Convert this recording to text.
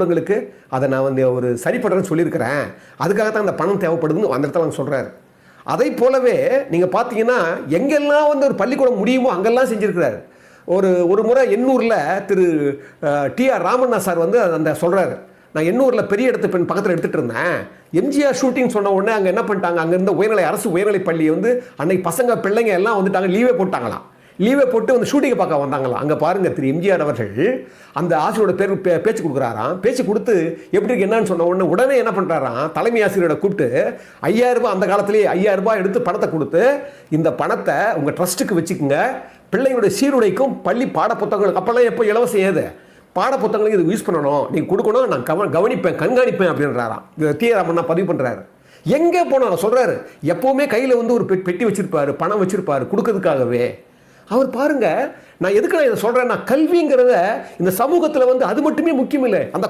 பள்ளிக்கூடங்களுக்கு அதை நான் வந்து ஒரு சரி பண்ணுறேன்னு சொல்லியிருக்கிறேன், அதுக்காகத்தான் அந்த பணம் தேவைப்படுதுன்னு அந்த இடத்துல அவங்க சொல்கிறாரு. அதை போலவே நீங்கள் பார்த்தீங்கன்னா எங்கெல்லாம் வந்து ஒரு பள்ளிக்கூடம் முடியுமோ அங்கெல்லாம் செஞ்சுருக்கிறாரு. ஒரு முறை எண்ணூரில் திரு டிஆர் ராமண்ணா சார் வந்து அந்த சொல்கிறாரு, நான் எண்ணூரில் பெரிய இடத்து பெண் பக்கத்தில் எடுத்துகிட்டு இருந்தேன், எம்ஜிஆர் ஷூட்டிங் சொன்ன உடனே அங்கே என்ன பண்ணிட்டாங்க, அங்கே இருந்த அரசு உயர்நிலை பள்ளியை வந்து அன்னைக்கு பசங்க பிள்ளைங்க எல்லாம் வந்துட்டாங்க, லீவே போட்டாங்களாம். லீவை போட்டு வந்து ஷூட்டிங்கை பார்க்க வந்தாங்களாம். அங்கே பாருங்கள், திரு எம்ஜிஆர் அவர்கள் அந்த ஆசிரியரோட பேச்சு கொடுக்குறாராம். பேச்சு கொடுத்து எப்படி இருக்கு என்னன்னு சொன்ன உடனே என்ன பண்ணுறாராம், தலைமை ஆசிரியரோட கூப்பிட்டு 5000 ரூபாய், அந்த காலத்திலேயே 5000 ரூபாய் எடுத்து பணத்தை கொடுத்து, இந்த பணத்தை உங்கள் ட்ரஸ்ட்டுக்கு வச்சுக்கோங்க, பிள்ளைங்களுடைய சீருடைக்கும் பள்ளி பாட புத்தகங்களுக்கு, அப்போல்லாம் எப்போ இலவசம் ஏது பாட புத்தகங்களுக்கு இது யூஸ் பண்ணணும், நீங்கள் கொடுக்கணும், நான் கவனிப்பேன் கண்காணிப்பேன் அப்படின்றாராம். டி ராமண்ணா பதிவு பண்ணுறாரு. எங்கே போனாலும் சொல்கிறாரு, எப்போவுமே கையில் வந்து ஒரு பெட்டி வச்சுருப்பார், பணம் வச்சுருப்பார் கொடுக்கறதுக்காகவே. அவர் பாருங்க, நான் எதுக்கு நான் இதை சொல்கிறேன்னா, கல்விங்கிறத இந்த சமூகத்தில் வந்து அது மட்டுமே முக்கியம் இல்லை, அந்த